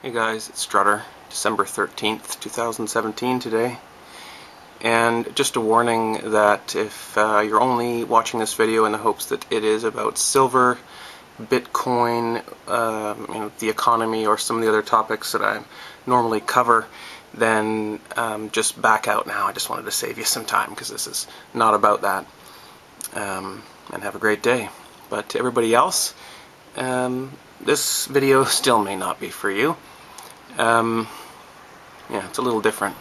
Hey guys, it's Strutter, December 13th, 2017 today. And just a warning that if you're only watching this video in the hopes that it is about silver, Bitcoin, the economy, or some of the other topics that I normally cover, then just back out now. I just wanted to save you some time because this is not about that. And have a great day. But to everybody else, this video still may not be for you. Yeah, it's a little different.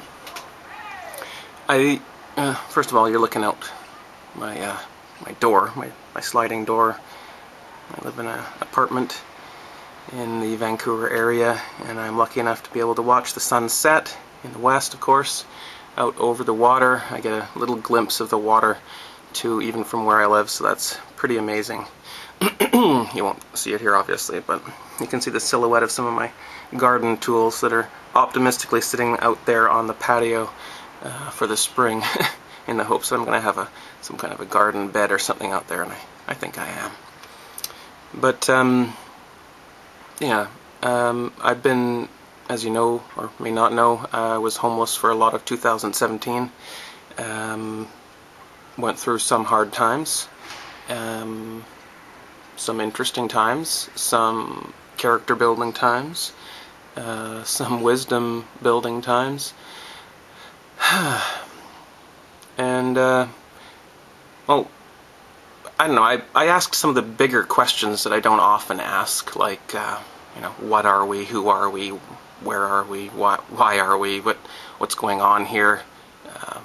First of all, you're looking out my door, my sliding door. I live in an apartment in the Vancouver area, and I'm lucky enough to be able to watch the sun set in the west, of course, out over the water. I get a little glimpse of the water too, even from where I live, so that's pretty amazing. You won't see it here, obviously, but you can see the silhouette of some of my garden tools that are optimistically sitting out there on the patio for the spring in the hopes that I'm going to have some kind of a garden bed or something out there, and I think I am. But, I've been, as you know, or may not know, I was homeless for a lot of 2017. Went through some hard times. Some interesting times, some character building times, some wisdom building times, and well, I don't know, I asked some of the bigger questions that I don't often ask, like what are we, who are we, where are we, why are we, what's going on here,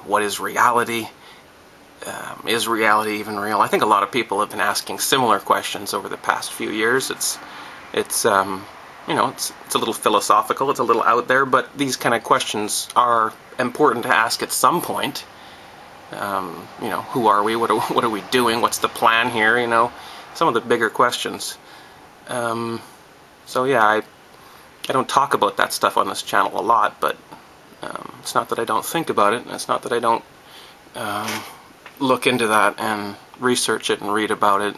what is reality? Is reality even real? I think a lot of people have been asking similar questions over the past few years. It's a little philosophical, it's a little out there, but these kind of questions are important to ask at some point. Who are we? What are we doing? What's the plan here? Some of the bigger questions. So yeah, I don't talk about that stuff on this channel a lot, but it's not that I don't think about it, and it's not that I don't look into that and research it and read about it,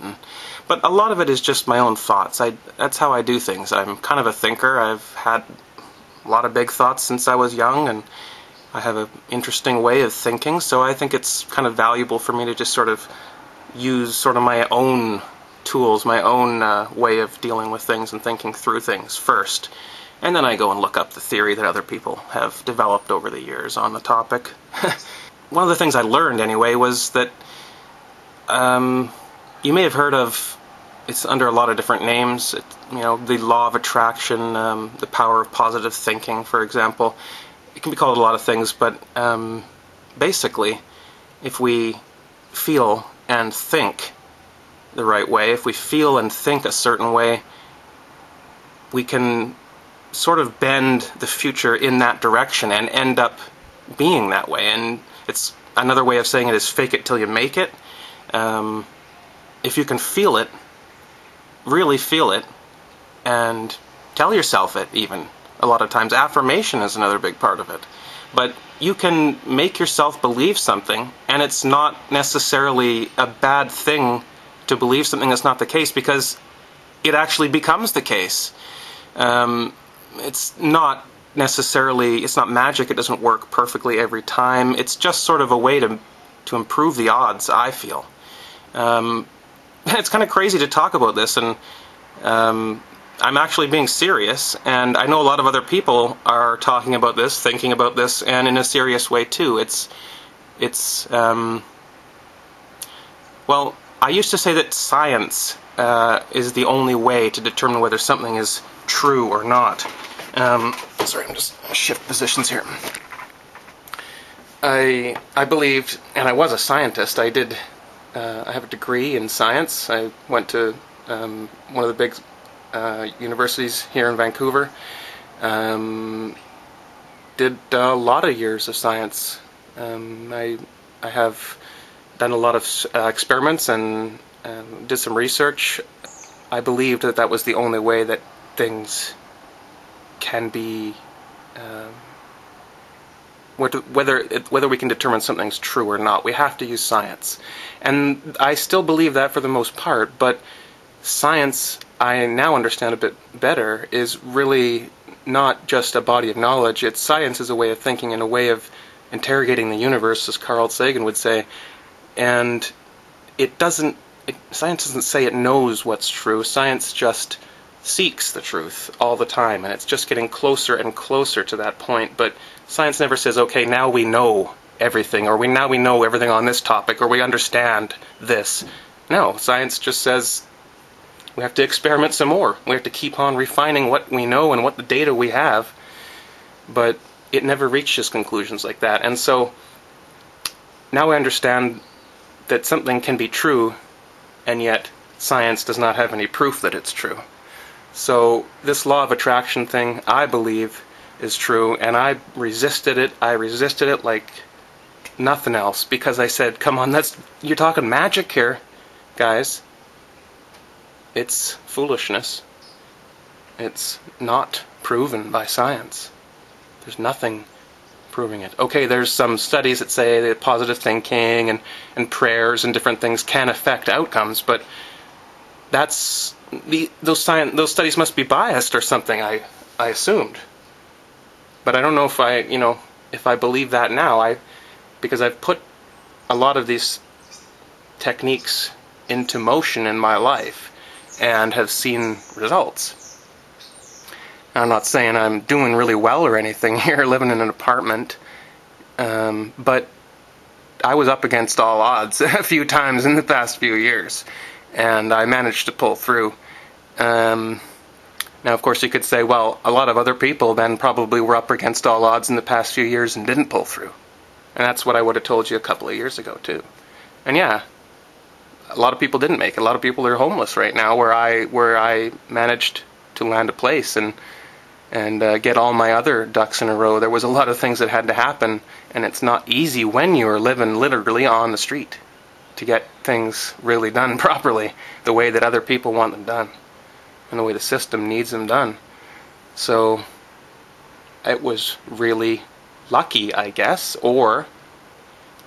but a lot of it is just my own thoughts. That's how I do things. I'm kind of a thinker. I've had a lot of big thoughts since I was young, and I have an interesting way of thinking, so I think it's kind of valuable for me to just sort of use sort of my own tools, my own way of dealing with things and thinking through things first, and then I go and look up the theory that other people have developed over the years on the topic. One of the things I learned, anyway, was that you may have heard of, it's under a lot of different names, the law of attraction, the power of positive thinking, for example. It can be called a lot of things, but basically, if we feel and think the right way, if we feel and think a certain way, we can sort of bend the future in that direction and end up being that way. And it's another way of saying it is fake it till you make it. If you can feel it, really feel it, and tell yourself it even. A lot of times affirmation is another big part of it. But you can make yourself believe something, and it's not necessarily a bad thing to believe something that's not the case, because it actually becomes the case. It's not necessarily, it's not magic, it doesn't work perfectly every time. It's just sort of a way to improve the odds, I feel. It's kind of crazy to talk about this, and I'm actually being serious, and I know a lot of other people are talking about this, thinking about this, and in a serious way too. Well, I used to say that science is the only way to determine whether something is true or not. Sorry, I'm just shift positions here. I believed, and I was a scientist. I have a degree in science. I went to one of the big universities here in Vancouver. Did a lot of years of science. I have done a lot of experiments and did some research. I believed that that was the only way that things can be, whether we can determine something's true or not. We have to use science. And I still believe that for the most part, but science, I now understand a bit better, is really not just a body of knowledge. Science is a way of thinking and a way of interrogating the universe, as Carl Sagan would say. And science doesn't say it knows what's true. Science just seeks the truth all the time, and it's just getting closer and closer to that point. But science never says, okay, now we know everything, or now we know everything on this topic, or we understand this. No, science just says we have to experiment some more. We have to keep on refining what we know and what the data we have. But it never reaches conclusions like that. And so now we understand that something can be true, and yet science does not have any proof that it's true. So this law of attraction thing, I believe, is true, and I resisted it. I resisted it like nothing else, because I said, come on, you're talking magic here, guys. It's foolishness. It's not proven by science. There's nothing proving it. Okay, there's some studies that say that positive thinking and prayers and different things can affect outcomes, but those studies must be biased or something, I assumed. But I don't know if I believe that now, because I've put a lot of these techniques into motion in my life and have seen results. I'm not saying I'm doing really well or anything here, living in an apartment, but I was up against all odds a few times in the past few years, and I managed to pull through. Now, of course, you could say, well, a lot of other people then probably were up against all odds in the past few years and didn't pull through. And that's what I would have told you a couple of years ago, too. And yeah, a lot of people didn't make it. A lot of people are homeless right now, where I managed to land a place and get all my other ducks in a row. There was a lot of things that had to happen, and it's not easy when you're living literally on the street to get things really done properly, the way that other people want them done, and the way the system needs them done. So it was really lucky, I guess, or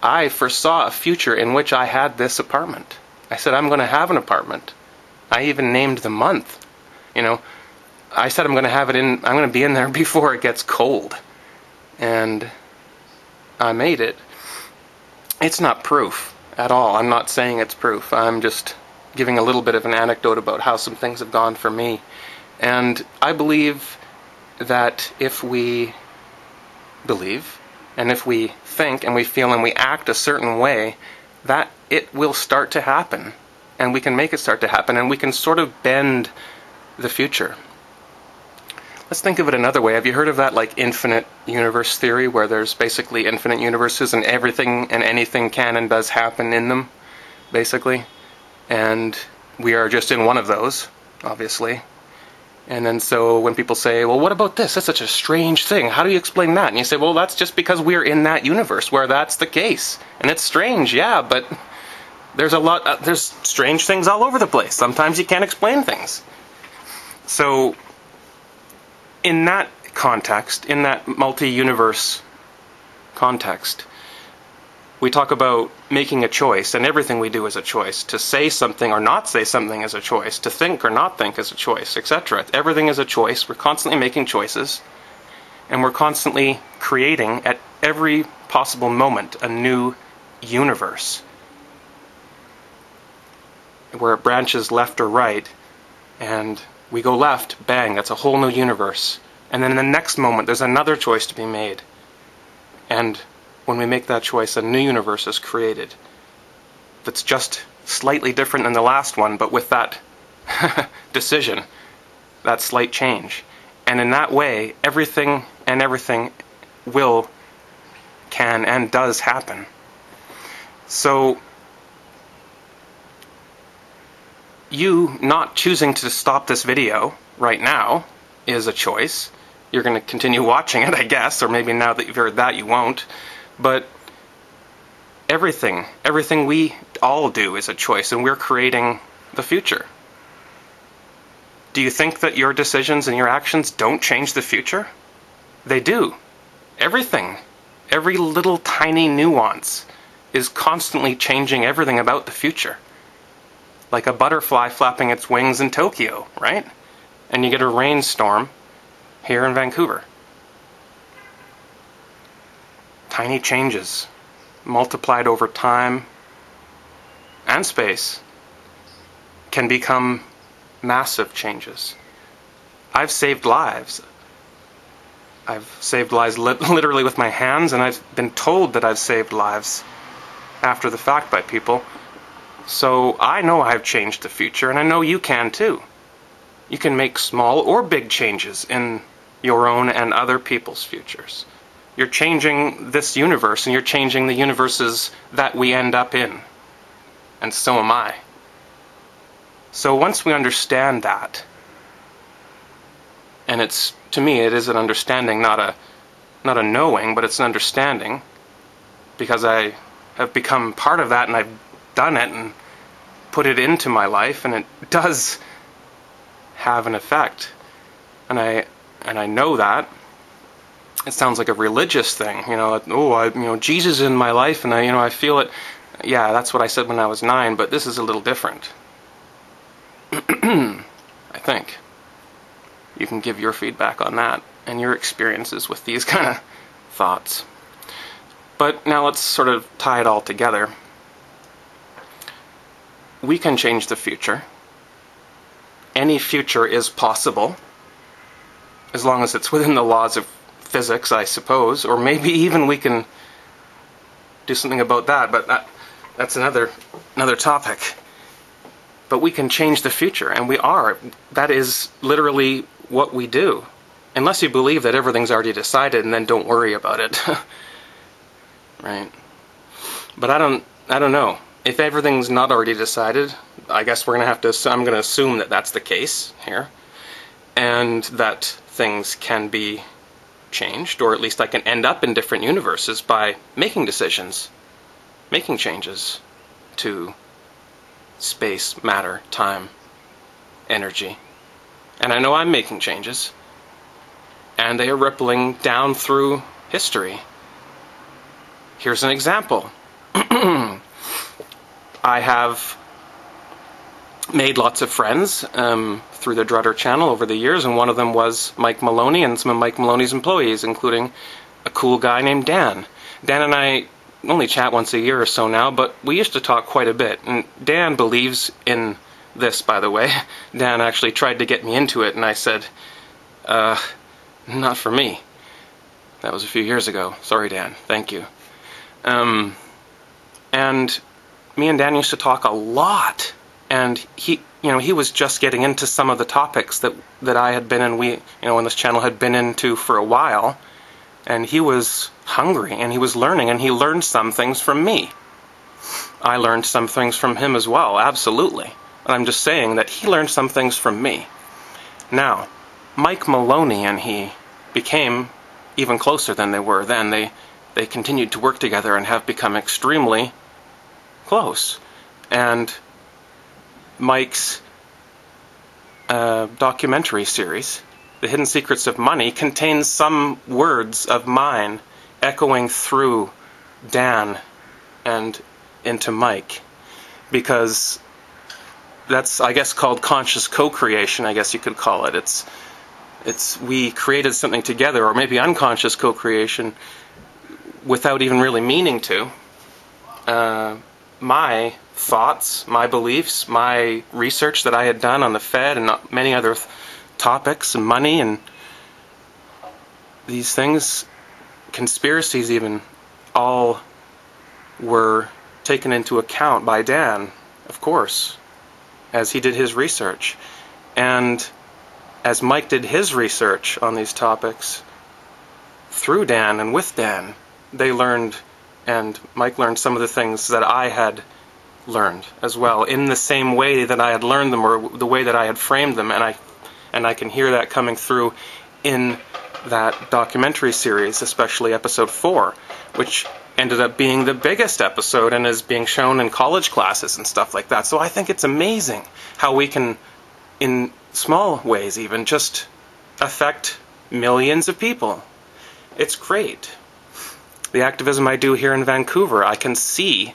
I foresaw a future in which I had this apartment. I said, I'm going to have an apartment. I even named the month. I said I'm going to be in there before it gets cold. And I made it. It's not proof at all. I'm not saying it's proof. I'm just giving a little bit of an anecdote about how some things have gone for me. And I believe that if we believe, and if we think, and we feel, and we act a certain way, that it will start to happen. And we can make it start to happen, and we can sort of bend the future. Let's think of it another way. Have you heard of that, infinite universe theory, where there's basically infinite universes and everything and anything can and does happen in them, basically? And we are just in one of those, obviously. And then so when people say, well, what about this? That's such a strange thing. How do you explain that? And you say, well, that's just because we're in that universe where that's the case. And it's strange, yeah, but there's there's strange things all over the place. Sometimes you can't explain things. So in that context, in that multi-universe context, we talk about making a choice, and everything we do is a choice. To say something or not say something is a choice. To think or not think is a choice, etc. Everything is a choice. We're constantly making choices, and we're constantly creating, at every possible moment, a new universe, where it branches left or right, and we go left, bang, that's a whole new universe. And then in the next moment, there's another choice to be made. And when we make that choice, a new universe is created that's just slightly different than the last one, but with that decision, that slight change. And in that way, everything will, can, and does happen. So you not choosing to stop this video right now is a choice. You're going to continue watching it, I guess, or maybe now that you've heard that, you won't. But everything we all do is a choice, and we're creating the future. Do you think that your decisions and your actions don't change the future? They do. Everything, every little tiny nuance is constantly changing everything about the future. Like a butterfly flapping its wings in Tokyo, right? And you get a rainstorm here in Vancouver. Tiny changes multiplied over time and space can become massive changes. I've saved lives. I've saved lives literally with my hands, and I've been told that I've saved lives after the fact by people. So I know I've changed the future, and I know you can too. You can make small or big changes in your own and other people's futures. You're changing this universe, and you're changing the universes that we end up in. And so am I. So once we understand that, and it's, to me, it is an understanding, not a knowing, but it's an understanding, because I have become part of that, and I've done it and put it into my life, and it does have an effect. And I know that. It sounds like a religious thing, Jesus is in my life, and I feel it. Yeah, that's what I said when I was 9, but this is a little different. I think. You can give your feedback on that and your experiences with these kind of thoughts. But now let's sort of tie it all together. We can change the future. Any future is possible, as long as it's within the laws of physics, I suppose, or maybe even we can do something about that, but that's another topic. But we can change the future, and we are. That is literally what we do. Unless you believe that everything's already decided, and then don't worry about it. Right? But I don't know. If everything's not already decided, I guess we're going to have to, I'm going to assume that that's the case here. And that things can be changed, or at least I can end up in different universes by making decisions, making changes to space, matter, time, energy. And I know I'm making changes, and they are rippling down through history. Here's an example. I have made lots of friends through the Drudder channel over the years, and one of them was Mike Maloney and some of Mike Maloney's employees, including a cool guy named Dan. Dan and I only chat once a year or so now, but we used to talk quite a bit. And Dan believes in this, by the way. Dan actually tried to get me into it, and I said, not for me. That was a few years ago. Sorry, Dan. Thank you. And me and Dan used to talk a lot, and he was just getting into some of the topics that I had been in, and this channel had been into for a while, and he was hungry, and he was learning, and he learned some things from me. I learned some things from him as well, absolutely. And I'm just saying that he learned some things from me. Now, Mike Maloney and he became even closer than they were then. They continued to work together and have become extremely close. And Mike's documentary series, The Hidden Secrets of Money, contains some words of mine echoing through Dan and into Mike, because that's, I guess, called conscious co-creation, I guess you could call it. It's we created something together, or maybe unconscious co-creation, without even really meaning to. My thoughts, my beliefs, my research that I had done on the Fed and many other topics, and money and these things, conspiracies even, all were taken into account by Dan, of course, as he did his research. And as Mike did his research on these topics, through Dan and with Dan, they learned, and Mike learned some of the things that I had learned as well, in the same way that I had learned them, or the way that I had framed them, and I can hear that coming through in that documentary series, especially episode 4, which ended up being the biggest episode and is being shown in college classes and stuff like that. So I think it's amazing how we can, in small ways even, just affect millions of people. It's great. The activism I do here in Vancouver, I can see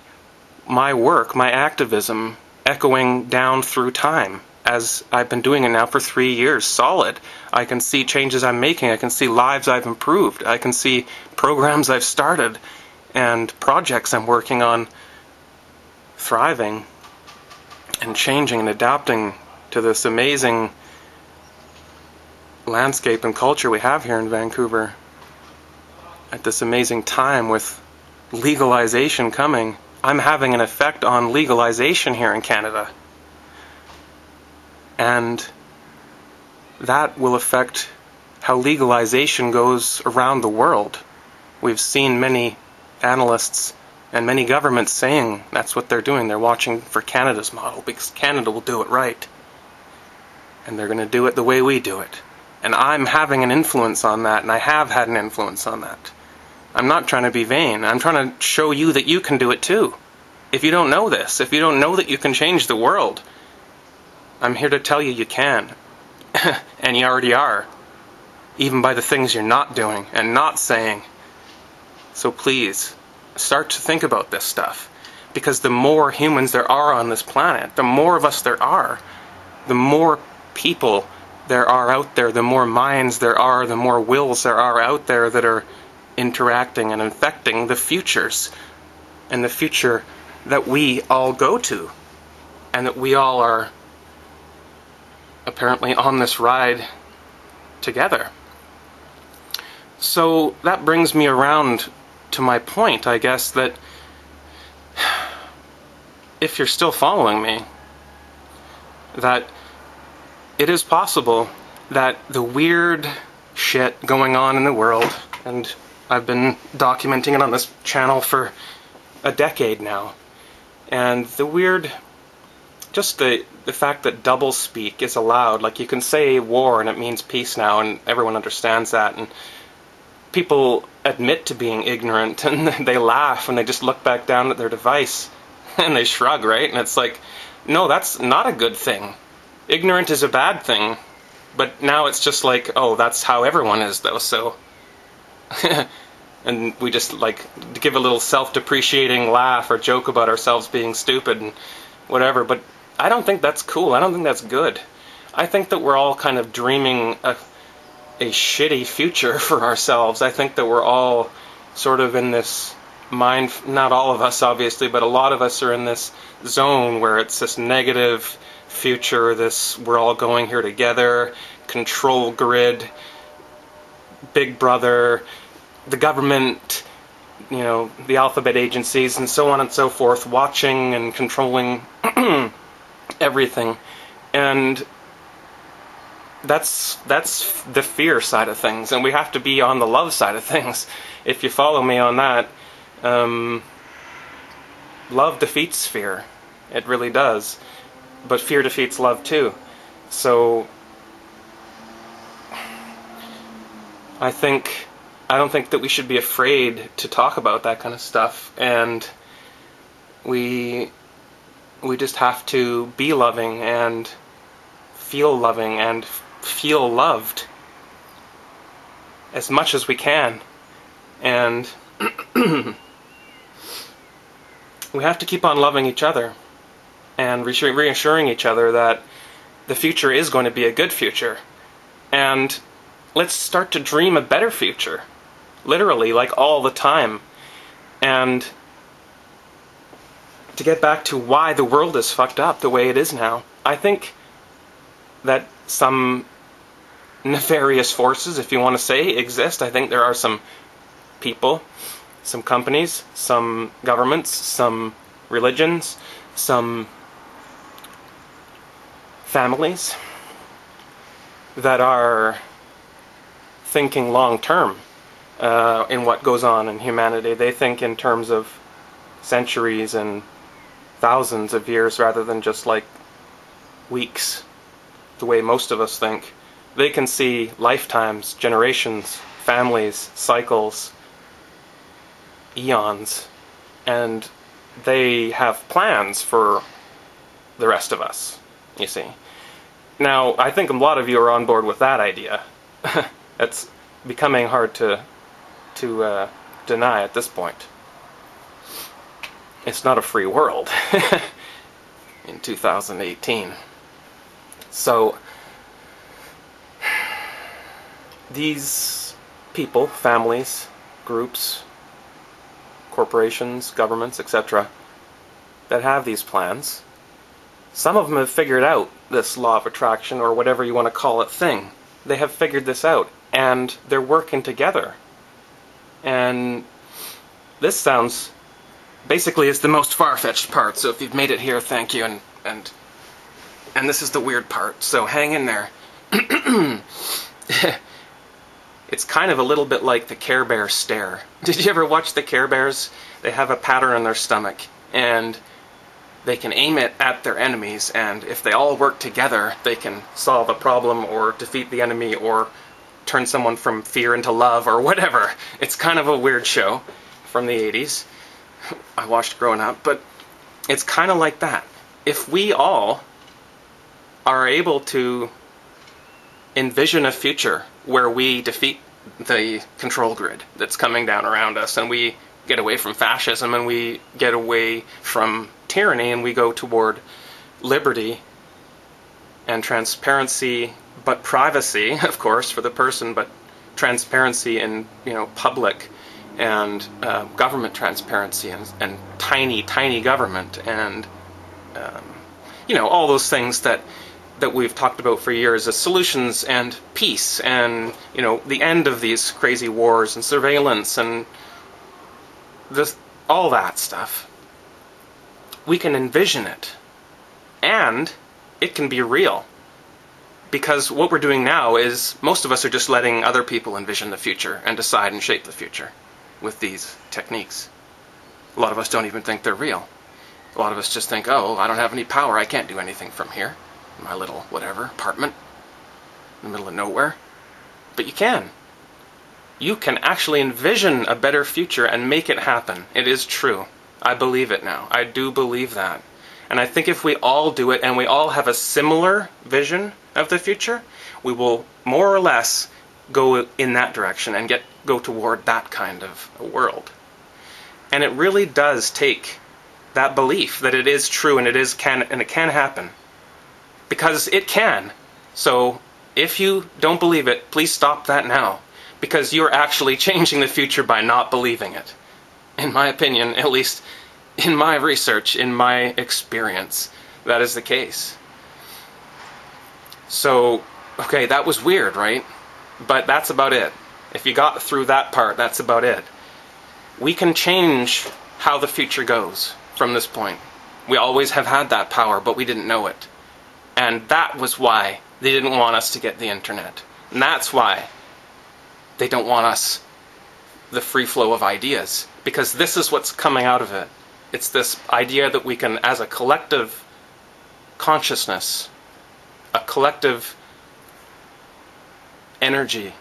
my work, my activism, echoing down through time as I've been doing it now for 3 years solid. I can see changes I'm making. I can see lives I've improved. I can see programs I've started and projects I'm working on thriving and changing and adapting to this amazing landscape and culture we have here in Vancouver at this amazing time with legalization coming. I'm having an effect on legalization here in Canada. And that will affect how legalization goes around the world. We've seen many analysts and many governments saying that's what they're doing. They're watching for Canada's model because Canada will do it right. And they're going to do it the way we do it. And I'm having an influence on that, and I have had an influence on that. I'm not trying to be vain. I'm trying to show you that you can do it too. If you don't know this, if you don't know that you can change the world, I'm here to tell you you can. And you already are. Even by the things you're not doing and not saying. So please, start to think about this stuff. Because the more humans there are on this planet, the more of us there are, the more people there are out there, the more minds there are, the more wills there are out there that are interacting and infecting the futures. And the future that we all go to. And that we all are apparently on this ride together. So that brings me around to my point, I guess, that if you're still following me, that it is possible that the weird shit going on in the world, and I've been documenting it on this channel for a decade now, and the weird, just the fact that doublespeak is allowed, like you can say war and it means peace now, and everyone understands that, and people admit to being ignorant, and they laugh and they just look back down at their device and they shrug, right? And it's like, no, that's not a good thing. Ignorant is a bad thing, but now it's just like, oh, that's how everyone is though, so and we just like give a little self-depreciating laugh or joke about ourselves being stupid and whatever, but I don't think that's cool. I don't think that's good. I think that we're all kind of dreaming a shitty future for ourselves. I think that we're all sort of in this mind, not all of us obviously, but a lot of us are in this zone where it's this negative future, this we're all going here together, control grid, Big Brother, the government, you know, the alphabet agencies and so on and so forth, watching and controlling everything. And that's the fear side of things, and we have to be on the love side of things. If you follow me on that, love defeats fear. It really does. But fear defeats love too. So I don't think that we should be afraid to talk about that kind of stuff, and we just have to be loving and feel loved as much as we can, and we have to keep on loving each other and reassuring each other that the future is going to be a good future, and let's start to dream a better future, literally, like all the time. And to get back to why the world is fucked up the way it is now, I think that some nefarious forces, if you want to say, exist. I think there are some people, some companies, some governments, some religions, some families that are thinking long term in what goes on in humanity. They think in terms of centuries and thousands of years rather than just like weeks, the way most of us think. They can see lifetimes, generations, families, cycles, eons, and they have plans for the rest of us, you see. Now, I think a lot of you are on board with that idea. It's becoming hard to deny at this point. It's not a free world in 2018. So these people, families, groups, corporations, governments, etc., that have these plans, some of them have figured out this law of attraction, or whatever you want to call it, thing. They have figured this out, and they're working together. And this sounds, basically, is the most far-fetched part, so if you've made it here, thank you, and this is the weird part, so hang in there. It's kind of a little bit like the Care Bear stare. Did you ever watch the Care Bears? They have a pattern in their stomach, and they can aim it at their enemies, and if they all work together, they can solve a problem or defeat the enemy or turn someone from fear into love or whatever. It's kind of a weird show from the 80s. I watched growing up, but it's kind of like that. If we all are able to envision a future where we defeat the control grid that's coming down around us, and we get away from fascism, and we get away from tyranny, and we go toward liberty and transparency, but privacy, of course, for the person, but transparency in, public, and government transparency, and tiny government, and all those things that we've talked about for years as solutions, and peace, and the end of these crazy wars, and surveillance, and all that stuff. We can envision it, and it can be real. Because what we're doing now is, most of us are just letting other people envision the future and decide and shape the future with these techniques. A lot of us don't even think they're real. A lot of us just think, oh, I don't have any power, I can't do anything from here, in my little whatever apartment in the middle of nowhere. But you can. You can actually envision a better future and make it happen. It is true. I believe it now. I do believe that. And I think if we all do it, and we all have a similar vision of the future, we will more or less go in that direction and go toward that kind of a world. And it really does take that belief that it is true, and it can happen. Because it can. So if you don't believe it, please stop that now. Because you're actually changing the future by not believing it. In my opinion, at least in my research, in my experience, that is the case. So, okay, that was weird, right? But that's about it. If you got through that part, that's about it. We can change how the future goes from this point. We always have had that power, but we didn't know it. And that was why they didn't want us to get the internet. And that's why they don't want us, the free flow of ideas. Because this is what's coming out of it. It's this idea that we can, as a collective consciousness, a collective energy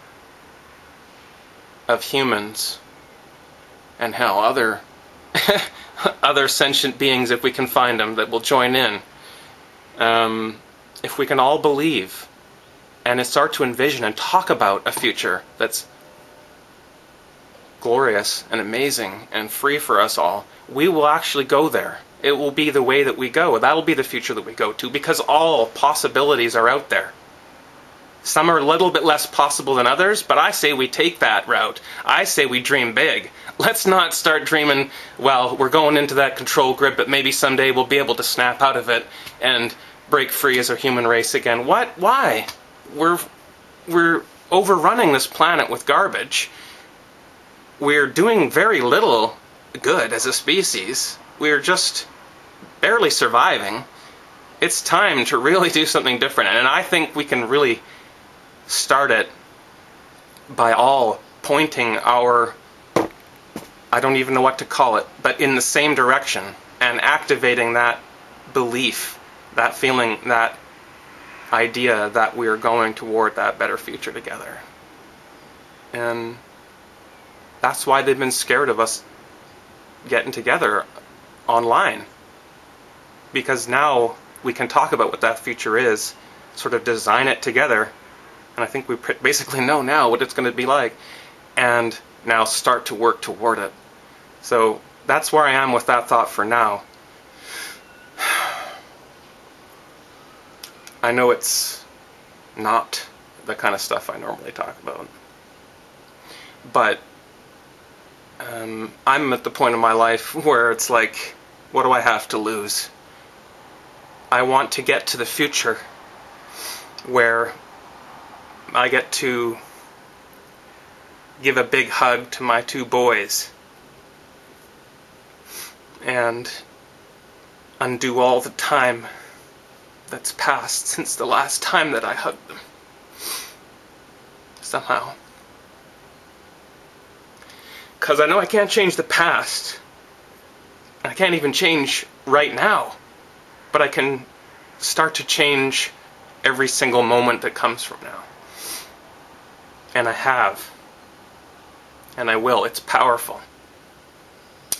of humans, and hell, other sentient beings, if we can find them, that will join in. If we can all believe and start to envision and talk about a future that's glorious and amazing and free for us all, we will actually go there. It will be the way that we go. That will be the future that we go to, because all possibilities are out there. Some are a little bit less possible than others, but I say we take that route. I say we dream big. Let's not start dreaming, well, we're going into that control grid, but maybe someday we'll be able to snap out of it and break free as a human race again. What? Why? We're overrunning this planet with garbage. We're doing very little good as a species. We're just barely surviving. It's time to really do something different. And I think we can really start it by all pointing our, I don't even know what to call it, but in the same direction, and activating that belief, that feeling, that idea that we're going toward that better future together. And that's why they've been scared of us getting together online. Because now we can talk about what that future is, sort of design it together, and I think we basically know now what it's going to be like, and now start to work toward it. So that's where I am with that thought for now. I know it's not the kind of stuff I normally talk about, but I'm at the point in my life where it's like, what do I have to lose? I want to get to the future where I get to give a big hug to my 2 boys and undo all the time that's passed since the last time that I hugged them. Somehow. Because I know I can't change the past. I can't even change right now. But I can start to change every single moment that comes from now. And I have. And I will. It's powerful.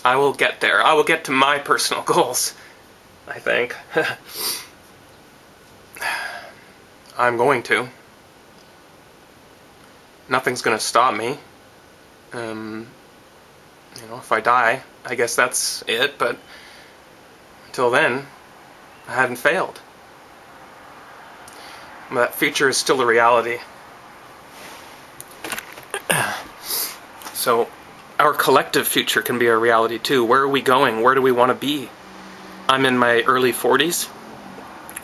I will get there. I will get to my personal goals, I think. I'm going to. Nothing's going to stop me. If I die, I guess that's it, but until then, I haven't failed. That future is still a reality. So, our collective future can be a reality too. Where are we going? Where do we want to be? I'm in my early 40s.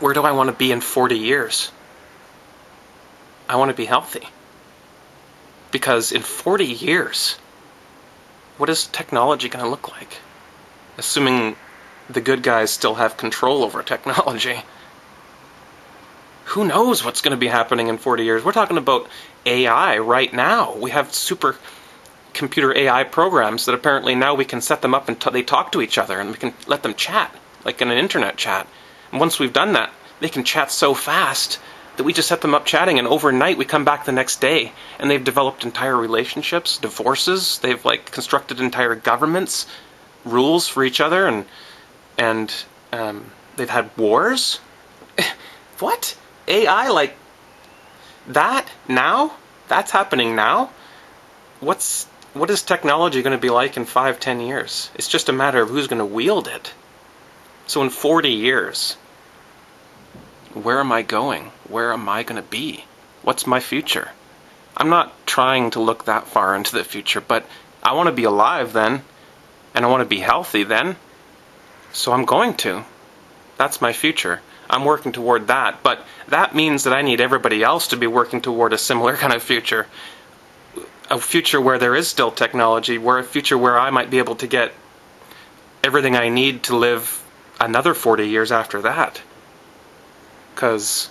Where do I want to be in 40 years? I want to be healthy. Because in 40 years, what is technology going to look like? Assuming the good guys still have control over technology. Who knows what's going to be happening in 40 years? We're talking about AI right now. We have super computer AI programs that apparently now we can set them up and they talk to each other and we can let them chat, like in an internet chat. And once we've done that, they can chat so fast that we just set them up chatting, and overnight we come back the next day and they've developed entire relationships, divorces, they've constructed entire governments, rules for each other, and they've had wars. What? AI like that now? That's happening now? What is technology going to be like in 5-10 years? It's just a matter of who's going to wield it. So in 40 years, where am I going? Where am I going to be? What's my future? I'm not trying to look that far into the future, but I want to be alive then, and I want to be healthy then, so I'm going to. That's my future. I'm working toward that, but that means that I need everybody else to be working toward a similar kind of future. A future where there is still technology, a future where I might be able to get everything I need to live another 40 years after that. Because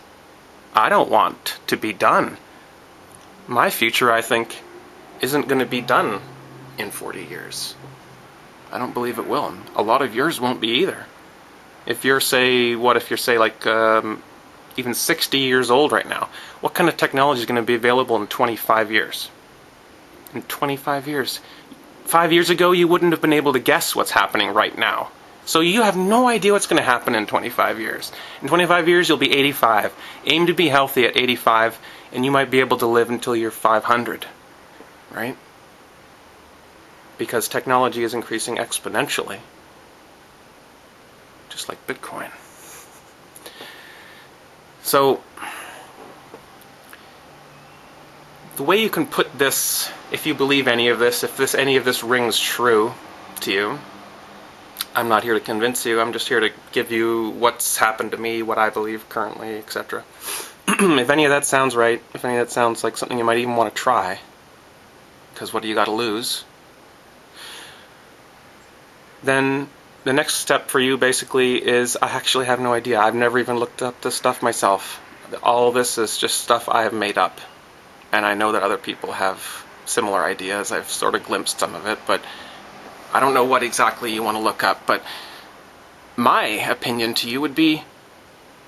I don't want to be done. My future, I think, isn't going to be done in 40 years. I don't believe it will. A lot of yours won't be either. If you're, even 60 years old right now, what kind of technology is going to be available in 25 years? In 25 years. 5 years ago, you wouldn't have been able to guess what's happening right now. So you have no idea what's going to happen in 25 years. In 25 years, you'll be 85. Aim to be healthy at 85, and you might be able to live until you're 500. Right? Because technology is increasing exponentially. Just like Bitcoin. So, the way you can put this, if you believe any of this, if any of this rings true to you, I'm not here to convince you, I'm just here to give you what's happened to me, what I believe currently, etc. If any of that sounds right, if any of that sounds like something you might even want to try, because what do you got to lose? Then the next step for you basically is, I actually have no idea. I've never even looked up this stuff myself. All this is just stuff I have made up. And I know that other people have similar ideas. I've sort of glimpsed some of it, but I don't know what exactly you want to look up. But my opinion to you would be,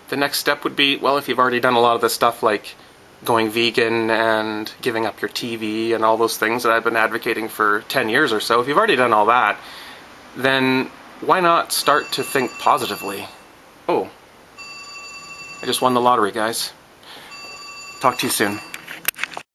the next step would be, well, if you've already done a lot of this stuff like going vegan and giving up your TV and all those things that I've been advocating for 10 years or so, if you've already done all that, then why not start to think positively? Oh, I just won the lottery, guys. Talk to you soon.